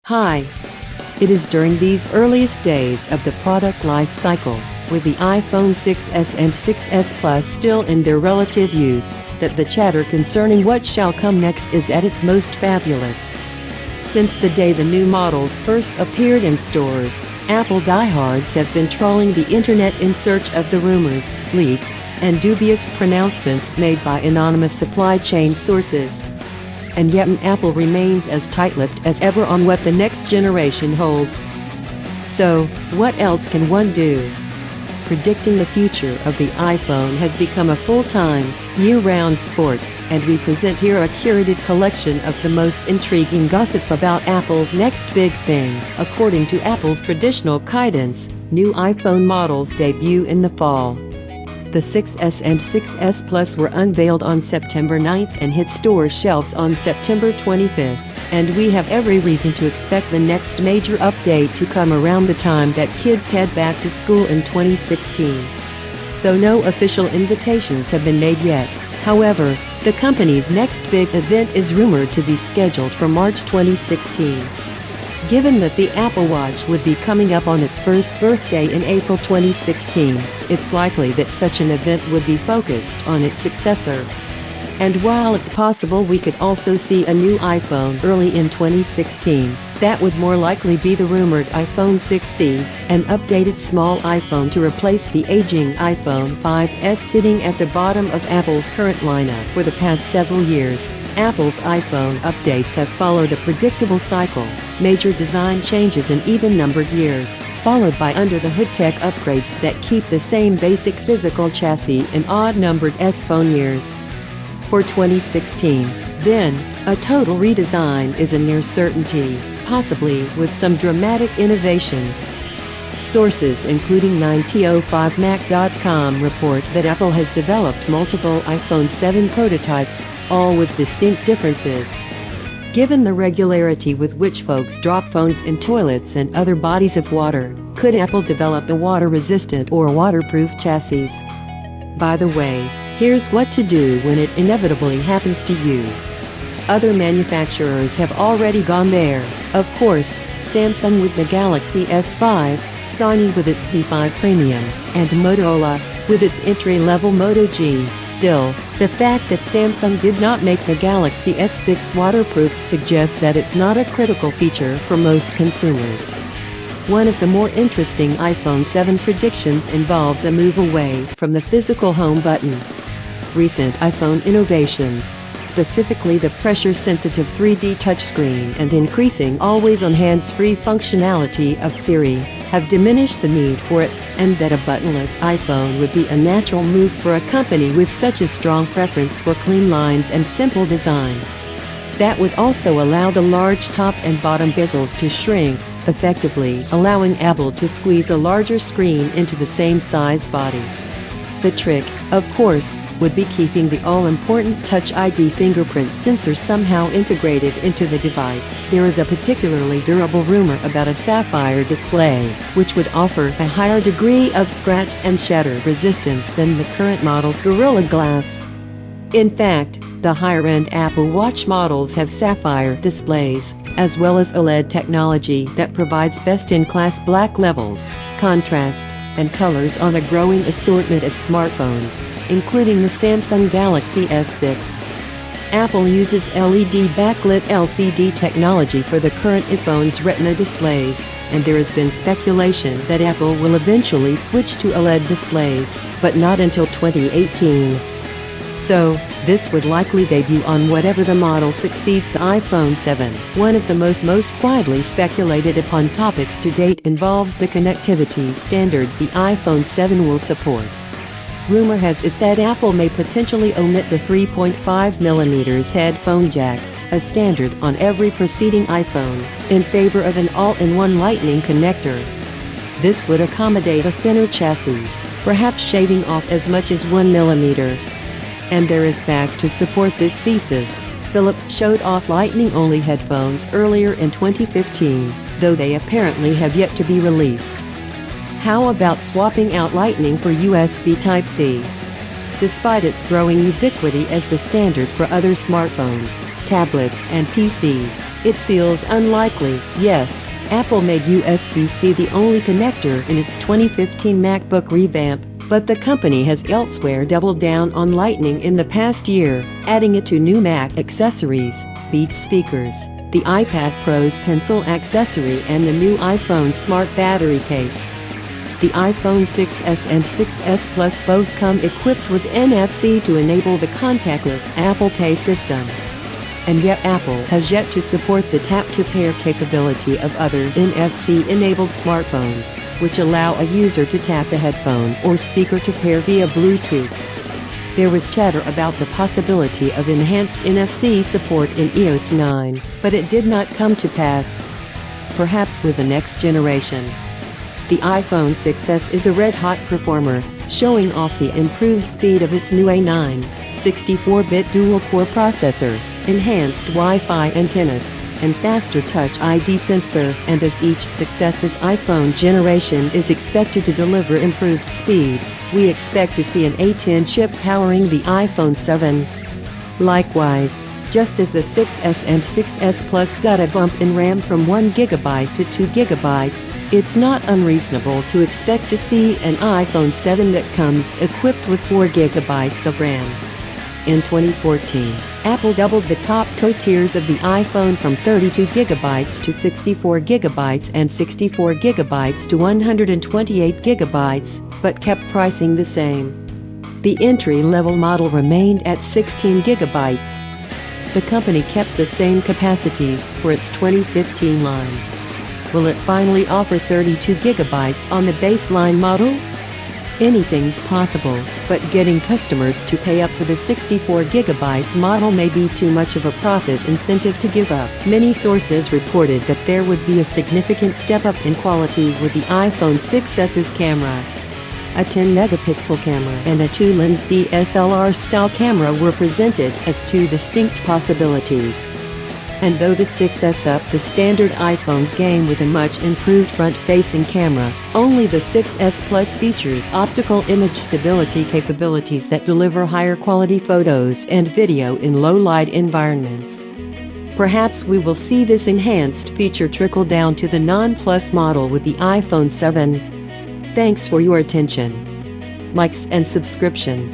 Hi. It is during these earliest days of the product life cycle, with the iPhone 6s and 6s Plus still in their relative youth, that the chatter concerning what shall come next is at its most fabulous. Since the day the new models first appeared in stores, Apple diehards have been trawling the internet in search of the rumors, leaks, and dubious pronouncements made by anonymous supply chain sources. And yet Apple remains as tight-lipped as ever on what the next generation holds. So, what else can one do? Predicting the future of the iPhone has become a full-time, year-round sport, and we present here a curated collection of the most intriguing gossip about Apple's next big thing. According to Apple's traditional cadence, new iPhone models debut in the fall. The 6s and 6s Plus were unveiled on September 9th and hit store shelves on September 25th, and we have every reason to expect the next major update to come around the time that kids head back to school in 2016. Though no official invitations have been made yet, however, the company's next big event is rumored to be scheduled for March 2016. Given that the Apple Watch would be coming up on its first birthday in April 2016, it's likely that such an event would be focused on its successor. And while it's possible we could also see a new iPhone early in 2016, that would more likely be the rumored iPhone 6c, an updated small iPhone to replace the aging iPhone 5s sitting at the bottom of Apple's current lineup. For the past several years, Apple's iPhone updates have followed a predictable cycle, major design changes in even-numbered years, followed by under-the-hood tech upgrades that keep the same basic physical chassis in odd-numbered S-phone years. For 2016, then, a total redesign is a near certainty, possibly with some dramatic innovations. Sources including 9to5mac.com report that Apple has developed multiple iPhone 7 prototypes, all with distinct differences. Given the regularity with which folks drop phones in toilets and other bodies of water, could Apple develop a water-resistant or waterproof chassis? By the way, here's what to do when it inevitably happens to you. Other manufacturers have already gone there. Of course, Samsung with the Galaxy S5, Sony with its Z5 Premium, and Motorola with its entry-level Moto G. Still, the fact that Samsung did not make the Galaxy S6 waterproof suggests that it's not a critical feature for most consumers. One of the more interesting iPhone 7 predictions involves a move away from the physical home button. Recent iPhone innovations, specifically the pressure-sensitive 3D touchscreen and increasing always-on hands-free functionality of Siri, have diminished the need for it, and that a buttonless iPhone would be a natural move for a company with such a strong preference for clean lines and simple design. That would also allow the large top and bottom bezels to shrink, effectively allowing Apple to squeeze a larger screen into the same size body. The trick, of course, would be keeping the all-important Touch ID fingerprint sensor somehow integrated into the device. There is a particularly durable rumor about a sapphire display, which would offer a higher degree of scratch and shatter resistance than the current model's Gorilla Glass. In fact, the higher-end Apple Watch models have sapphire displays, as well as OLED technology that provides best-in-class black levels, contrast, and colors on a growing assortment of smartphones, including the Samsung Galaxy S6. Apple uses LED backlit LCD technology for the current iPhone's Retina displays, and there has been speculation that Apple will eventually switch to OLED displays, but not until 2018. So, this would likely debut on whatever the model succeeds the iPhone 7. One of the most widely speculated upon topics to date involves the connectivity standards the iPhone 7 will support. Rumor has it that Apple may potentially omit the 3.5mm headphone jack, a standard on every preceding iPhone, in favor of an all-in-one Lightning connector. This would accommodate a thinner chassis, perhaps shaving off as much as 1mm. And there is fact to support this thesis. Philips showed off Lightning-only headphones earlier in 2015, though they apparently have yet to be released. How about swapping out Lightning for USB Type-C? Despite its growing ubiquity as the standard for other smartphones, tablets, and PCs, It feels unlikely, yes. Apple made USB-C the only connector in its 2015 MacBook revamp, but the company has elsewhere doubled down on Lightning in the past year, adding it to new Mac accessories, Beats speakers, the iPad Pro's pencil accessory and the new iPhone smart battery case. The iPhone 6s and 6s Plus both come equipped with NFC to enable the contactless Apple Pay system. And yet Apple has yet to support the tap-to-pair capability of other NFC-enabled smartphones, which allow a user to tap a headphone or speaker to pair via Bluetooth. There was chatter about the possibility of enhanced NFC support in iOS 9, but it did not come to pass. Perhaps with the next generation. The iPhone 6s is a red-hot performer, showing off the improved speed of its new A9, 64-bit dual-core processor, enhanced Wi-Fi antennas, and faster Touch ID sensor, and as each successive iPhone generation is expected to deliver improved speed, we expect to see an A10 chip powering the iPhone 7. Likewise, just as the 6s and 6s Plus got a bump in RAM from 1GB to 2GB, it's not unreasonable to expect to see an iPhone 7 that comes equipped with 4GB of RAM. In 2014, Apple doubled the top two tiers of the iPhone from 32GB to 64GB and 64GB to 128GB, but kept pricing the same. The entry-level model remained at 16GB. The company kept the same capacities for its 2015 line. Will it finally offer 32GB on the baseline model? Anything's possible, but getting customers to pay up for the 64GB model may be too much of a profit incentive to give up. Many sources reported that there would be a significant step up in quality with the iPhone 6s's camera. A 10-megapixel camera and a 2-lens DSLR-style camera were presented as two distinct possibilities. And though the 6s upped the standard iPhone's game with a much improved front-facing camera, only the 6s Plus features optical image stability capabilities that deliver higher quality photos and video in low-light environments. Perhaps we will see this enhanced feature trickle down to the non-Plus model with the iPhone 7. Thanks for your attention. Likes and subscriptions.